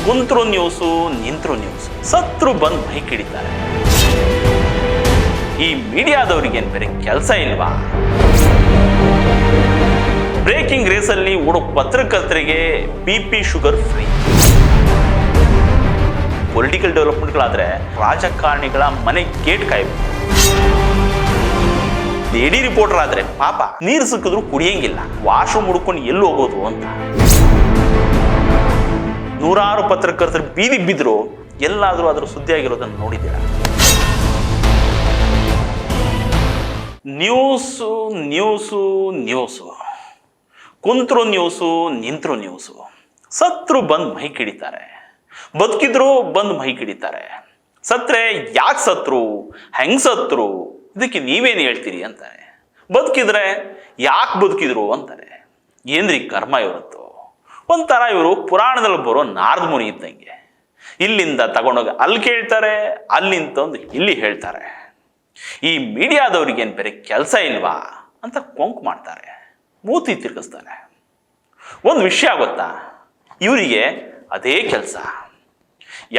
ಕುಂತ್ರು news, ನಿಂತ್ರು news, ಸತ್ರು ಬಂದು ಮೈಕ್ ಹಿಡಿತಾರೆ. ಈ ಮೀಡಿಯಾದವ್ರಿಗೇನು ಬೇರೆ ಕೆಲಸ ಇಲ್ವಾ? ಬ್ರೇಕಿಂಗ್ ರೇಸಲ್ಲಿ ಓಡೋ ಪತ್ರಕರ್ತರಿಗೆ BP ಶುಗರ್ ಫ್ರೀ. ಪೊಲಿಟಿಕಲ್ ಡೆವಲಪ್ಮೆಂಟ್ಗಳಾದ್ರೆ ರಾಜಕಾರಣಿಗಳ ಮನೆ ಗೇಟ್ ಕಾಯಬೇಕು. ಲೇಡಿ ರಿಪೋರ್ಟರ್ ಆದ್ರೆ ಪಾಪ ನೀರು ಸಿಕ್ಕಿದ್ರು ಕುಡಿಯಂಗಿಲ್ಲ, ವಾಶ್ರೂಮ್ ಹುಡ್ಕೊಂಡು ಎಲ್ಲಿ ಹೋಗೋದು ಅಂತ. ನೂರಾರು ಪತ್ರಕರ್ತರು ಬೀದಿಗೆ ಬಿದ್ರು ಎಲ್ಲಾದ್ರೂ ಅದ್ರ ಸುದ್ದಿ ಆಗಿರೋದನ್ನು ನೋಡಿದ್ದೀರಾ? ನ್ಯೂಸು ನ್ಯೂಸು ನ್ಯೂಸು, ಕುಂತ್ರು ನ್ಯೂಸು, ನಿಂತ್ರು ನ್ಯೂಸು, ಸತ್ರು ಬಂದು ಮೈಕ್ ಹಿಡಿತಾರೆ, ಬದುಕಿದ್ರು ಬಂದು ಮೈಕ್ ಹಿಡಿತಾರೆ. ಸತ್ರೆ ಯಾಕೆ ಸತ್ರು, ಹೆಂಗ್ ಸತ್ರು, ಇದಕ್ಕೆ ನೀವೇನು ಹೇಳ್ತೀರಿ ಅಂತಾರೆ. ಬದುಕಿದ್ರೆ ಯಾಕೆ ಬದುಕಿದ್ರು ಅಂತಾರೆ. ಏನ್ರಿ ಕರ್ಮ ಇವತ್ತು. ಒಂಥರ ಇವರು ಪುರಾಣದಲ್ಲಿ ಬರೋ ನಾರದ ಮುನಿ ಇದ್ದಂಗೆ, ಇಲ್ಲಿಂದ ತಗೊಂಡೋಗಿ ಅಲ್ಲಿ ಕೇಳ್ತಾರೆ, ಅಲ್ಲಿಂದ ಒಂದು ಇಲ್ಲಿ ಹೇಳ್ತಾರೆ. ಈ ಮೀಡಿಯಾದವ್ರಿಗೇನು ಬೇರೆ ಕೆಲಸ ಇಲ್ವಾ ಅಂತ ಕೊಂಕು ಮಾಡ್ತಾರೆ, ಮೂತಿ ತಿರ್ಗಿಸ್ತಾರೆ. ಒಂದು ವಿಷಯ ಗೊತ್ತಾ, ಇವರಿಗೆ ಅದೇ ಕೆಲಸ.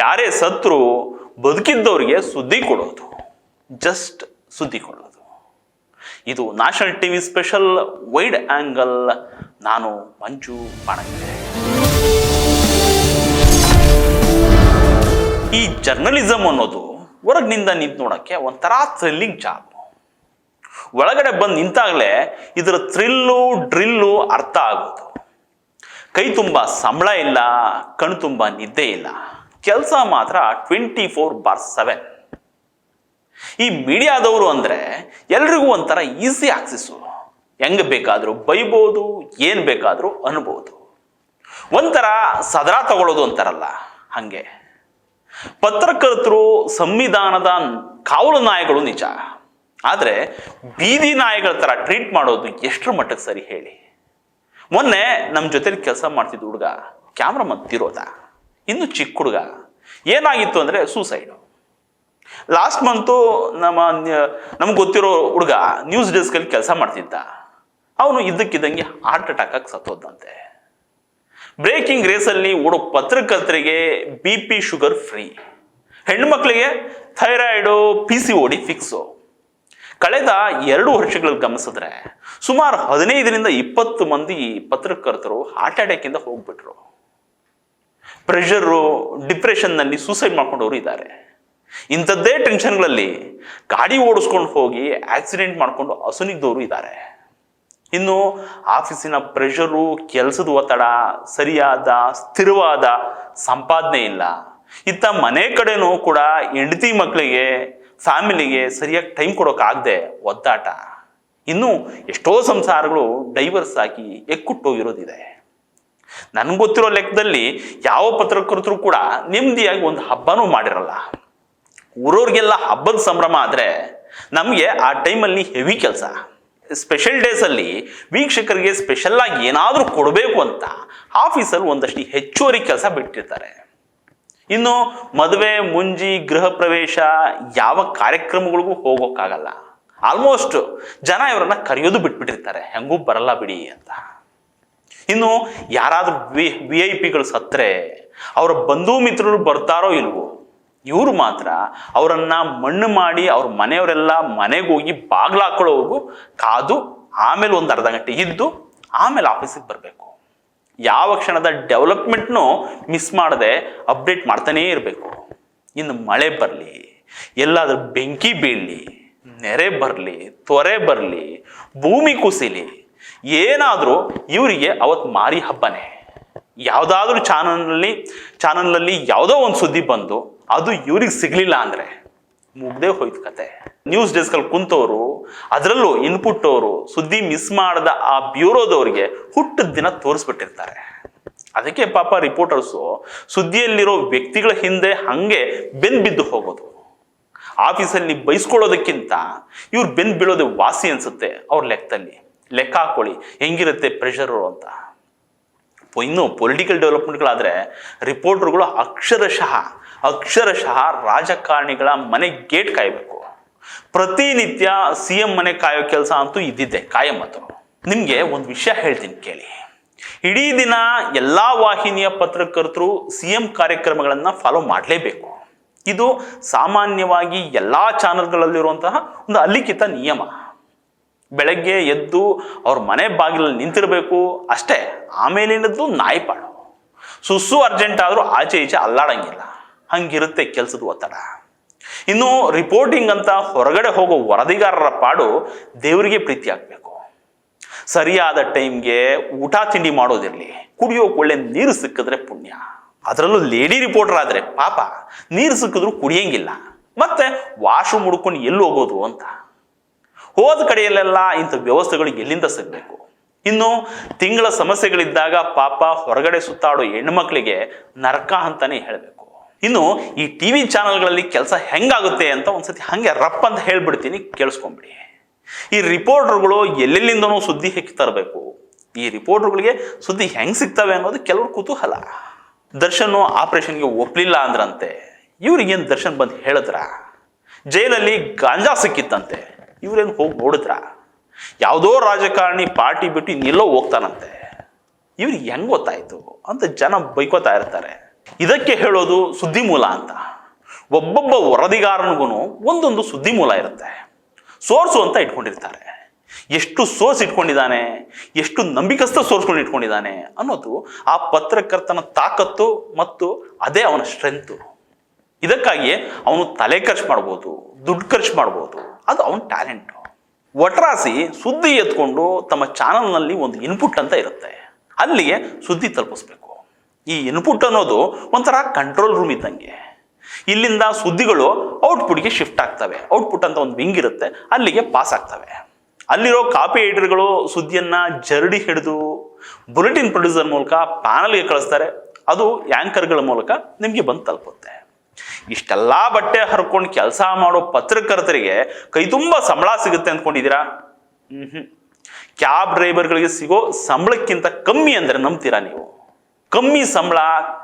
ಯಾರೇ ಸತ್ರು ಬದುಕಿದ್ದವ್ರಿಗೆ ಸುದ್ದಿ ಕೊಡೋದು, ಜಸ್ಟ್ ಸುದ್ದಿ ಕೊಡೋದು. ಇದು national TV special wide angle. ನಾನು ಮಂಜು ಬಾಣಂಗೆ. ಈ ಜರ್ನಲಿಸಮ್ ಅನ್ನೋದು ಹೊರಗಿನಿಂದ ನಿಂತು ನೋಡೋಕ್ಕೆ ಒಂಥರ ಥ್ರಿಲ್ಲಿಂಗ್ ಜಾಬ್. ಒಳಗಡೆ ಬಂದು ನಿಂತಾಗಲೇ ಇದರ ಥ್ರಿಲ್ಲು ಡ್ರಿಲ್ಲು ಅರ್ಥ ಆಗೋದು. ಕೈ ತುಂಬ ಸಂಬಳ ಇಲ್ಲ, ಕಣ್ಣು ತುಂಬ ನಿದ್ದೆ ಇಲ್ಲ, ಕೆಲಸ ಮಾತ್ರ 24/7. ಈ ಮೀಡಿಯಾದವರು ಅಂದರೆ ಎಲ್ರಿಗೂ ಒಂಥರ ಈಸಿ ಆಕ್ಸಿಸು. ಹೆಂಗೆ ಬೇಕಾದರೂ ಬೈಬೋದು, ಏನು ಬೇಕಾದರೂ ಅನ್ಬೋದು. ಒಂಥರ ಸದರ ತಗೊಳ್ಳೋದು ಅಂತಾರಲ್ಲ ಹಾಗೆ. ಪತ್ರಕರ್ತರು ಸಂವಿಧಾನದ ಕಾವಲು ನಾಯಿಗಳು ನಿಜ, ಆದರೆ ಬೀದಿ ನಾಯಿಗಳ ಥರ ಟ್ರೀಟ್ ಮಾಡೋದು ಎಷ್ಟರ ಮಟ್ಟಕ್ಕೆ ಸರಿ ಹೇಳಿ? ಮೊನ್ನೆ ನಮ್ಮ ಜೊತೆಲಿ ಕೆಲಸ ಮಾಡ್ತಿದ್ದ ಹುಡುಗ ಕ್ಯಾಮ್ರಾಮನ್ ತಿರೋದ, ಇನ್ನು ಚಿಕ್ಕ ಹುಡುಗ. ಏನಾಗಿತ್ತು ಅಂದರೆ ಸೂಸೈಡು. ಲಾಸ್ಟ್ ಮಂತು ನಮ್ಗೆ ಗೊತ್ತಿರೋ ಹುಡುಗ ನ್ಯೂಸ್ ಡೆಸ್ಕಲ್ಲಿ ಕೆಲಸ ಮಾಡ್ತಿದ್ದ. ಅವನು ಇದ್ದಕ್ಕಿದ್ದಂಗೆ ಹಾರ್ಟ್ ಅಟ್ಯಾಕ್ ಆಗಿ ಸತ್ತೋದಂತೆ. ಬ್ರೇಕಿಂಗ್ ರೇಸಲ್ಲಿ ಓಡೋ ಪತ್ರಕರ್ತರಿಗೆ BP ಶುಗರ್ ಫ್ರೀ, ಹೆಣ್ಮಕ್ಳಿಗೆ ಥೈರಾಯ್ಡು PCOD ಫಿಕ್ಸು. ಕಳೆದ 2 ವರ್ಷಗಳಲ್ಲಿ ಗಮನಿಸಿದ್ರೆ ಸುಮಾರು 15-20 ಮಂದಿ ಪತ್ರಕರ್ತರು ಹಾರ್ಟ್ ಅಟ್ಯಾಕಿಂದ ಹೋಗ್ಬಿಟ್ರು. ಪ್ರೆಷರು, ಡಿಪ್ರೆಷನ್ನಲ್ಲಿ ಸೂಸೈಡ್ ಮಾಡ್ಕೊಂಡವರು ಇದ್ದಾರೆ. ಇಂಥದ್ದೇ ಟೆನ್ಷನ್ಗಳಲ್ಲಿ ಗಾಡಿ ಓಡಿಸ್ಕೊಂಡು ಹೋಗಿ ಆಕ್ಸಿಡೆಂಟ್ ಮಾಡಿಕೊಂಡು ಅಸುನಿಗ್ದವರು ಇದ್ದಾರೆ. ಇನ್ನು ಆಫೀಸಿನ ಪ್ರೆಷರು, ಕೆಲಸದ ಒತ್ತಡ, ಸರಿಯಾದ ಸ್ಥಿರವಾದ ಸಂಪಾದನೆ ಇಲ್ಲ. ಇತ್ತ ಮನೆ ಕಡೆನೂ ಕೂಡ ಹೆಂಡತಿ ಮಕ್ಕಳಿಗೆ, ಫ್ಯಾಮಿಲಿಗೆ ಸರಿಯಾಗಿ ಟೈಮ್ ಕೊಡೋಕ್ಕಾಗದೆ ಒದ್ದಾಟ. ಇನ್ನು ಎಷ್ಟೋ ಸಂಸಾರಗಳು ಡೈವರ್ಸ್ ಆಗಿ ಎಕ್ಕುಟ್ಟೋಗಿರೋದಿದೆ. ನನಗೆ ಗೊತ್ತಿರೋ ಲೆಕ್ಕದಲ್ಲಿ ಯಾವ ಪತ್ರಕರ್ತರು ಕೂಡ ನೆಮ್ಮದಿಯಾಗಿ ಒಂದು ಹಬ್ಬನೂ ಮಾಡಿರಲ್ಲ. ಊರವ್ರಿಗೆಲ್ಲ ಹಬ್ಬದ ಸಂಭ್ರಮ ಆದರೆ ನಮಗೆ ಆ ಟೈಮಲ್ಲಿ ಹೆವಿ ಕೆಲಸ. ಸ್ಪೆಷಲ್ ಡೇಸಲ್ಲಿ ವೀಕ್ಷಕರಿಗೆ ಸ್ಪೆಷಲ್ಲಾಗಿ ಏನಾದರೂ ಕೊಡಬೇಕು ಅಂತ ಆಫೀಸಲ್ಲಿ ಒಂದಷ್ಟು ಹೆಚ್ಚುವರಿ ಕೆಲಸ ಬಿಟ್ಟಿರ್ತಾರೆ. ಇನ್ನು ಮದುವೆ, ಮುಂಜಿ, ಗೃಹ ಪ್ರವೇಶ, ಯಾವ ಕಾರ್ಯಕ್ರಮಗಳಿಗೂ ಹೋಗೋಕ್ಕಾಗಲ್ಲ. ಆಲ್ಮೋಸ್ಟ್ ಜನ ಇವರನ್ನ ಕರೆಯೋದು ಬಿಟ್ಬಿಟ್ಟಿರ್ತಾರೆ, ಹೆಂಗೂ ಬರಲ್ಲ ಬಿಡಿ ಅಂತ. ಇನ್ನು ಯಾರಾದರೂ VIP ಸತ್ತರೆ ಅವರ ಬಂಧು ಮಿತ್ರರು ಬರ್ತಾರೋ ಇಲ್ವೋ, ಇವರು ಮಾತ್ರ ಅವರನ್ನ ಮಣ್ಣು ಮಾಡಿ ಅವ್ರ ಮನೆಯವರೆಲ್ಲ ಮನೆಗೆ ಹೋಗಿ ಬಾಗ್ಲು ಹಾಕೊಳ್ಳೋವರೆಗೂ ಕಾದು, ಆಮೇಲೆ ಒಂದು ಅರ್ಧ ಗಂಟೆ ಇದ್ದು ಆಮೇಲೆ ಆಫೀಸಿಗೆ ಬರಬೇಕು. ಯಾವ ಕ್ಷಣದ ಡೆವಲಪ್ಮೆಂಟ್ನೂ ಮಿಸ್ ಮಾಡದೆ ಅಪ್ಡೇಟ್ ಮಾಡ್ತಾನೇ ಇರಬೇಕು. ಇನ್ನು ಮಳೆ ಬರಲಿ, ಎಲ್ಲಾದ್ರೂ ಬೆಂಕಿ ಬೀಳಲಿ, ನೆರೆ ಬರಲಿ, ತೊರೆ ಬರಲಿ, ಭೂಮಿ ಕುಸಿಲಿ, ಏನಾದರೂ ಇವರಿಗೆ ಅವತ್ತು ಮಾರಿ ಹಬ್ಬನೇ. ಯಾವುದಾದ್ರೂ ಚಾನಲ್ನಲ್ಲಿ ಯಾವುದೋ ಒಂದು ಸುದ್ದಿ ಬಂದು ಅದು ಇವ್ರಿಗೆ ಸಿಗ್ಲಿಲ್ಲ ಅಂದರೆ ಮುಗ್ದೇ ಹೋಯ್ತು ಕತೆ. ನ್ಯೂಸ್ ಡೆಸ್ಕಲ್ಲಿ ಕುಂತವರು, ಅದರಲ್ಲೂ ಇನ್ಪುಟ್ ಅವರು ಸುದ್ದಿ ಮಿಸ್ ಮಾಡದ ಆ ಬ್ಯೂರೋದವ್ರಿಗೆ ಹುಟ್ಟಿದ ದಿನ ತೋರಿಸ್ಬಿಟ್ಟಿರ್ತಾರೆ. ಅದಕ್ಕೆ ಪಾಪ ರಿಪೋರ್ಟರ್ಸು ಸುದ್ದಿಯಲ್ಲಿರೋ ವ್ಯಕ್ತಿಗಳ ಹಿಂದೆ ಹಂಗೆ ಬೆನ್ ಬಿದ್ದು ಹೋಗೋದು. ಆಫೀಸಲ್ಲಿ ಬೈಸ್ಕೊಳ್ಳೋದಕ್ಕಿಂತ ಇವ್ರು ಬೆನ್ ಬೀಳೋದೇ ವಾಸಿ ಅನ್ಸುತ್ತೆ ಅವ್ರ ಲೆಕ್ಕದಲ್ಲಿ. ಲೆಕ್ಕ ಹಾಕೊಳ್ಳಿ ಹೆಂಗಿರುತ್ತೆ ಪ್ರೆಷರು ಅಂತ. ಇನ್ನು ಪೊಲಿಟಿಕಲ್ ಡೆವಲಪ್ಮೆಂಟ್ಗಳಾದರೆ ರಿಪೋರ್ಟರ್ಗಳು ಅಕ್ಷರಶಃ ರಾಜಕಾರಣಿಗಳ ಮನೆ ಗೇಟ್ ಕಾಯಬೇಕು. ಪ್ರತಿನಿತ್ಯ CM ಮನೆ ಕಾಯೋ ಕೆಲಸ ಅಂತೂ ಇದ್ದಿದ್ದೆ ಕಾಯಂ. ಮತ್ತು ನಿಮಗೆ ಒಂದು ವಿಷಯ ಹೇಳ್ತೀನಿ ಕೇಳಿ. ಇಡೀ ದಿನ ಎಲ್ಲ ವಾಹಿನಿಯ ಪತ್ರಕರ್ತರು CM ಕಾರ್ಯಕ್ರಮಗಳನ್ನು ಫಾಲೋ ಮಾಡಲೇಬೇಕು. ಇದು ಸಾಮಾನ್ಯವಾಗಿ ಎಲ್ಲ ಚಾನೆಲ್ಗಳಲ್ಲಿರುವಂತಹ ಒಂದು ಅಲಿಖಿತ ನಿಯಮ. ಬೆಳಗ್ಗೆ ಎದ್ದು ಅವ್ರ ಮನೆ ಬಾಗಿಲಲ್ಲಿ ನಿಂತಿರಬೇಕು ಅಷ್ಟೇ. ಆಮೇಲಿನದ್ದು ನಾಯಿಪಾಡು. ಸುಸ್ಸು ಅರ್ಜೆಂಟ್ ಆದರೂ ಆಚೆ ಈಚೆ ಅಲ್ಲಾಡಂಗಿಲ್ಲ. ಹಂಗಿರುತ್ತೆ ಕೆಲಸದ ಒತ್ತಡ. ಇನ್ನು ರಿಪೋರ್ಟಿಂಗ್ ಅಂತ ಹೊರಗಡೆ ಹೋಗೋ ವರದಿಗಾರರ ಪಾಡು ದೇವರಿಗೆ ಪ್ರೀತಿ ಆಗಬೇಕು. ಸರಿಯಾದ ಟೈಮ್ಗೆ ಊಟ ತಿಂಡಿ ಮಾಡೋದಿರಲಿ, ಕುಡಿಯೋಕೆ ಒಳ್ಳೆ ನೀರು ಸಿಕ್ಕಿದ್ರೆ ಪುಣ್ಯ. ಅದರಲ್ಲೂ ಲೇಡಿ ರಿಪೋರ್ಟರ್ ಆದರೆ ಪಾಪ ನೀರು ಸಿಕ್ಕಿದ್ರು ಕುಡಿಯಂಗಿಲ್ಲ, ಮತ್ತೆ ವಾಶ್ರೂಮ್ ಹುಡ್ಕೊಂಡು ಎಲ್ಲಿ ಹೋಗೋದು ಅಂತ. ಹೋದ ಕಡೆಯಲ್ಲೆಲ್ಲ ಇಂಥ ವ್ಯವಸ್ಥೆಗಳು ಎಲ್ಲಿಂದ ಸಿಗಬೇಕು? ಇನ್ನು ತಿಂಗಳ ಸಮಸ್ಯೆಗಳಿದ್ದಾಗ ಪಾಪ ಹೊರಗಡೆ ಸುತ್ತಾಡೋ ಹೆಣ್ಮಕ್ಳಿಗೆ ನರಕ ಅಂತಾನೆ ಹೇಳಬೇಕು. ಇನ್ನು ಈ TV ಚಾನೆಲ್ಗಳಲ್ಲಿ ಕೆಲಸ ಹೆಂಗಾಗುತ್ತೆ ಅಂತ ಒಂದ್ಸತಿ ಹಂಗೆ ರಪ್ ಅಂತ ಹೇಳ್ಬಿಡ್ತೀನಿ, ಕೇಳಿಸ್ಕೊಂಬಿಡಿ. ಈ ರಿಪೋರ್ಟರ್ಗಳು ಎಲ್ಲೆಲ್ಲಿಂದನೂ ಸುದ್ದಿ ಹೆಕ್ಕಿ ತರಬೇಕು. ಈ ರಿಪೋರ್ಟರ್ಗಳಿಗೆ ಸುದ್ದಿ ಹೆಂಗ್ ಸಿಗ್ತವೆ ಅನ್ನೋದು ಕೆಲವರು ಕುತೂಹಲ. ದರ್ಶನ್ ಆಪರೇಷನ್ಗೆ ಒಪ್ಲಿಲ್ಲ ಅಂದ್ರಂತೆ. ಇವ್ರಿಗೇನು ದರ್ಶನ್ ಬಂದು ಹೇಳಿದ್ರ? ಜೈಲಲ್ಲಿ ಗಾಂಜಾ ಸಿಕ್ಕಿತ್ತಂತೆ, ಇವ್ರೇನು ಹೋಗಿ ನೋಡಿದ್ರ? ಯಾವುದೋ ರಾಜಕಾರಣಿ ಪಾರ್ಟಿ ಬಿಟ್ಟು ಇನ್ನೆಲ್ಲೋ ಹೋಗ್ತಾನಂತೆ, ಇವ್ರಿಗೆ ಹೆಂಗ್ ಗೊತ್ತಾಯ್ತು ಅಂತ ಜನ ಬೈಕೋತಾ ಇರ್ತಾರೆ. ಇದಕ್ಕೆ ಹೇಳೋದು ಸುದ್ದಿ ಮೂಲ ಅಂತ. ಒಬ್ಬೊಬ್ಬ ವರದಿಗಾರನಿಗೂ ಒಂದೊಂದು ಸುದ್ದಿ ಮೂಲ ಇರುತ್ತೆ, ಸೋರ್ಸು ಅಂತ ಇಟ್ಕೊಂಡಿರ್ತಾರೆ. ಎಷ್ಟು ಸೋರ್ಸ್ ಇಟ್ಕೊಂಡಿದ್ದಾನೆ, ಎಷ್ಟು ನಂಬಿಕಸ್ಥ ಸೋರ್ಸ್ಗಳನ್ನ ಇಟ್ಕೊಂಡಿದ್ದಾನೆ ಅನ್ನೋದು ಆ ಪತ್ರಕರ್ತನ ತಾಕತ್ತು ಮತ್ತು ಅದೇ ಅವನ ಸ್ಟ್ರೆಂತು. ಇದಕ್ಕಾಗಿ ಅವನು ತಲೆ ಖರ್ಚು ಮಾಡ್ಬೋದು, ದುಡ್ಡು ಖರ್ಚು ಮಾಡ್ಬೋದು, ಅದು ಅವನ ಟ್ಯಾಲೆಂಟು. ಒಟ್ರಾಸಿ ಸುದ್ದಿ ಎತ್ಕೊಂಡು ತಮ್ಮ ಚಾನಲ್ನಲ್ಲಿ ಒಂದು ಇನ್ಪುಟ್ ಅಂತ ಇರುತ್ತೆ, ಅಲ್ಲಿಗೆ ಸುದ್ದಿ ತಲುಪಿಸ್ಬೇಕು. ಈ ಇನ್ಪುಟ್ ಅನ್ನೋದು ಒಂಥರ ಕಂಟ್ರೋಲ್ ರೂಮ್ ಇದ್ದಂಗೆ. ಇಲ್ಲಿಂದ ಸುದ್ದಿಗಳು ಔಟ್ಪುಟ್ಗೆ ಶಿಫ್ಟ್ ಆಗ್ತವೆ. ಔಟ್ಪುಟ್ ಅಂತ ಒಂದು ವಿಂಗ್ ಇರುತ್ತೆ, ಅಲ್ಲಿಗೆ ಪಾಸ್ ಆಗ್ತವೆ. ಅಲ್ಲಿರೋ ಕಾಪಿ ಎಡಿಟರ್ಗಳು ಸುದ್ದಿಯನ್ನ ಜರಡಿ ಹಿಡಿದು ಬುಲೆಟಿನ್ ಪ್ರೊಡ್ಯೂಸರ್ ಮೂಲಕ ಪ್ಯಾನಲ್ಗೆ ಕಳಿಸ್ತಾರೆ. ಅದು ಆ್ಯಂಕರ್ಗಳ ಮೂಲಕ ನಿಮಗೆ ಬಂದು ತಲುಪುತ್ತೆ. ಇಷ್ಟೆಲ್ಲ ಬಟ್ಟೆ ಹರ್ಕೊಂಡು ಕೆಲಸ ಮಾಡೋ ಪತ್ರಕರ್ತರಿಗೆ ಕೈ ತುಂಬ ಸಂಬಳ ಸಿಗುತ್ತೆ ಅಂದ್ಕೊಂಡಿದ್ದೀರಾ? ಕ್ಯಾಬ್ ಡ್ರೈವರ್ಗಳಿಗೆ ಸಿಗೋ ಸಂಬಳಕ್ಕಿಂತ ಕಮ್ಮಿ ಅಂದರೆ ನಂಬ್ತೀರಾ ನೀವು? ಕಮ್ಮಿ ಸಂಬಳ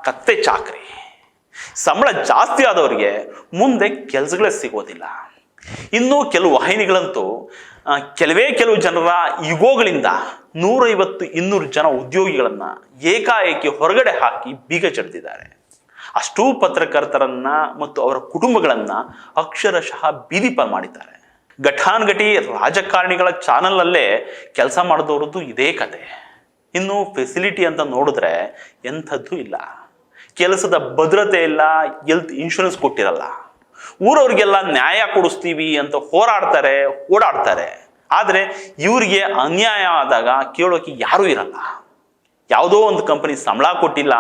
ಕತ್ತೆ ಚಾಕ್ರಿ. ಸಂಬಳ ಜಾಸ್ತಿ ಆದವರಿಗೆ ಮುಂದೆ ಕೆಲಸಗಳೇ ಸಿಗೋದಿಲ್ಲ. ಇನ್ನು ಕೆಲವು ವಾಹಿನಿಗಳಂತೂ ಕೆಲವು ಜನರ ಯುಗೋಗಳಿಂದ 150-200 ಜನ ಉದ್ಯೋಗಿಗಳನ್ನ ಏಕಾಏಕಿ ಹೊರಗಡೆ ಹಾಕಿ ಬೀಗ ಜಡಿದಿದ್ದಾರೆ. ಅಷ್ಟೂ ಪತ್ರಕರ್ತರನ್ನ ಮತ್ತು ಅವರ ಕುಟುಂಬಗಳನ್ನ ಅಕ್ಷರಶಃ ಬೀದಿಪಾಲ್ ಮಾಡಿದ್ದಾರೆ. ಘಟಾನ್ಘಟಿ ರಾಜಕಾರಣಿಗಳ ಚಾನಲ್ನಲ್ಲೇ ಕೆಲಸ ಮಾಡಿದವ್ರದ್ದು ಇದೇ ಕತೆ. ಇನ್ನು ಫೆಸಿಲಿಟಿ ಅಂತ ನೋಡಿದ್ರೆ ಎಂಥದ್ದು ಇಲ್ಲ. ಕೆಲಸದ ಭದ್ರತೆ ಇಲ್ಲ, ಹೆಲ್ತ್ ಇನ್ಶೂರೆನ್ಸ್ ಕೊಟ್ಟಿರಲ್ಲ. ಊರವ್ರಿಗೆಲ್ಲ ನ್ಯಾಯ ಕೊಡಿಸ್ತೀವಿ ಅಂತ ಹೋರಾಡ್ತಾರೆ, ಓಡಾಡ್ತಾರೆ. ಆದರೆ ಇವರಿಗೆ ಅನ್ಯಾಯ ಆದಾಗ ಕೇಳೋಕೆ ಯಾರೂ ಇರಲ್ಲ. ಯಾವುದೋ ಒಂದು ಕಂಪನಿ ಸಂಬಳ ಕೊಟ್ಟಿಲ್ಲ,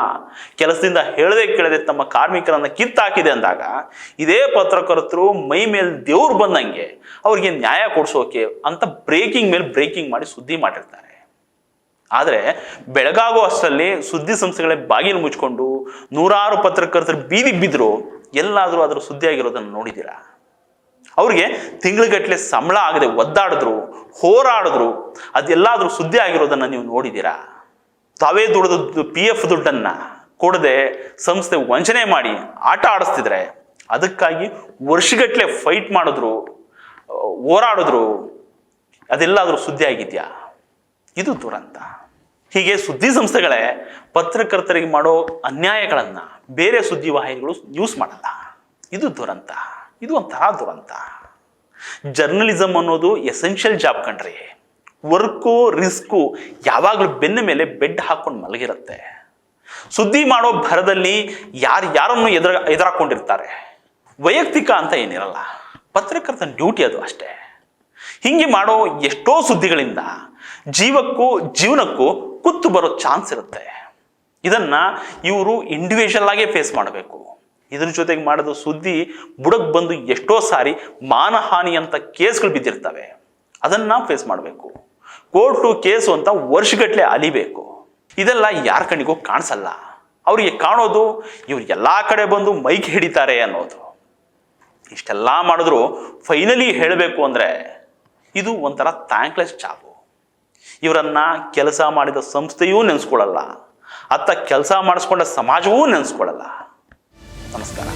ಕೆಲಸದಿಂದ ಕೇಳದೆ ತಮ್ಮ ಕಾರ್ಮಿಕರನ್ನ ಕಿತ್ತಾಕಿದೆ ಅಂದಾಗ ಇದೇ ಪತ್ರಕರ್ತರು ಮೈ ಮೇಲೆ ದೇವ್ರು ಬಂದಂಗೆ ಅವ್ರಿಗೆ ನ್ಯಾಯ ಕೊಡಿಸೋಕೆ ಅಂತ ಬ್ರೇಕಿಂಗ್ ಮೇಲೆ ಬ್ರೇಕಿಂಗ್ ಮಾಡಿ ಸುದ್ದಿ ಮಾಡಿರ್ತಾರೆ. ಆದರೆ ಬೆಳಗಾಗೋ ಅಷ್ಟರಲ್ಲಿ ಸುದ್ದಿ ಸಂಸ್ಥೆಗಳೇ ಬಾಗಿಲು ಮುಚ್ಕೊಂಡು 100 ಪತ್ರಕರ್ತರು ಬೀದಿಗೆ ಬಿದ್ದರು. ಎಲ್ಲಾದರೂ ಅದರ ಸುದ್ದಿ ಆಗಿರೋದನ್ನು ನೋಡಿದ್ದೀರಾ? ಅವ್ರಿಗೆ ತಿಂಗಳಿಗಟ್ಟಲೆ ಸಂಬಳ ಆಗದೆ ಒದ್ದಾಡಿದ್ರು, ಹೋರಾಡಿದ್ರು, ಅದೆಲ್ಲಾದ್ರೂ ಸುದ್ದಿ ಆಗಿರೋದನ್ನ ನೀವು ನೋಡಿದ್ದೀರಾ? ತಾವೇ ದುಡಿದ PF ದುಡ್ಡನ್ನ ಕೊಡದೆ ಸಂಸ್ಥೆ ವಂಚನೆ ಮಾಡಿ ಆಟ ಆಡಿಸ್ತಿದ್ರೆ ಅದಕ್ಕಾಗಿ ವರ್ಷಗಟ್ಟಲೆ ಫೈಟ್ ಮಾಡಿದ್ರು, ಹೋರಾಡಿದ್ರು, ಅದೆಲ್ಲಾದ್ರೂ ಸುದ್ದಿ ಆಗಿದ್ಯಾ? ಇದು ದುರಂತ. ಹೀಗೆ ಸುದ್ದಿ ಸಂಸ್ಥೆಗಳೇ ಪತ್ರಕರ್ತರಿಗೆ ಮಾಡೋ ಅನ್ಯಾಯಗಳನ್ನ ಬೇರೆ ಸುದ್ದಿ ವಾಹಿನಿಗಳು ನ್ಯೂಸ್ ಮಾಡಲ್ಲ. ಇದು ದುರಂತ. ಇದು ಒಂಥರ ದುರಂತ. ಜರ್ನಲಿಸಮ್ ಅನ್ನೋದು ಎಸೆನ್ಷಿಯಲ್ ಜಾಬ್ ಕಣ್ರಿ. ವರ್ಕು ರಿಸ್ಕು ಯಾವಾಗಲೂ ಬೆನ್ನ ಮೇಲೆ ಬೆಡ್ ಹಾಕೊಂಡು ಮಲಗಿರುತ್ತೆ. ಸುದ್ದಿ ಮಾಡೋ ಭರದಲ್ಲಿ ಯಾರನ್ನು ಎದುರಾಕೊಂಡಿರ್ತಾರೆ. ವೈಯಕ್ತಿಕ ಅಂತ ಏನಿರಲ್ಲ, ಪತ್ರಕರ್ತನ ಡ್ಯೂಟಿ ಅದು ಅಷ್ಟೇ. ಹಿಂಗೆ ಮಾಡೋ ಎಷ್ಟೋ ಸುದ್ದಿಗಳಿಂದ ಜೀವನಕ್ಕೂ ಕುತ್ತು ಬರೋ ಚಾನ್ಸ್ ಇರುತ್ತೆ. ಇದನ್ನ ಇವರು ಇಂಡಿವಿಜುವಲ್ ಆಗೇ ಫೇಸ್ ಮಾಡಬೇಕು. ಇದ್ರ ಜೊತೆಗೆ ಮಾಡೋದು ಸುದ್ದಿ ಬುಡಕ್ ಬಂದು ಎಷ್ಟೋ ಸಾರಿ ಮಾನಹಾನಿ ಅಂತ ಕೇಸ್ಗಳು ಬಿದ್ದಿರ್ತವೆ. ಅದನ್ನ ಫೇಸ್ ಮಾಡಬೇಕು. ಕೋರ್ಟು ಕೇಸು ಅಂತ ವರ್ಷಗಟ್ಟಲೆ ಅಲಿಬೇಕು. ಇದೆಲ್ಲ ಯಾರ ಕಣ್ಣಿಗೂ ಕಾಣಿಸಲ್ಲ. ಅವರಿಗೆ ಕಾಣೋದು ಇವ್ರು ಎಲ್ಲ ಕಡೆ ಬಂದು ಮೈಕ್ ಹಿಡಿತಾರೆ ಅನ್ನೋದು. ಇಷ್ಟೆಲ್ಲ ಮಾಡಿದ್ರು ಫೈನಲಿ ಹೇಳಬೇಕು ಅಂದರೆ ಇದು ಒಂಥರ ಥ್ಯಾಂಕ್ಲೆಸ್ ಜಾಬು. ಇವರನ್ನ ಕೆಲಸ ಮಾಡಿದ ಸಂಸ್ಥೆಯೂ ನೆನೆಸ್ಕೊಳ್ಳಲ್ಲ, ಅತ್ತ ಕೆಲಸ ಮಾಡಿಸ್ಕೊಂಡ ಸಮಾಜವೂ ನೆನೆಸ್ಕೊಳ್ಳಲ್ಲ. ನಮಸ್ಕಾರ.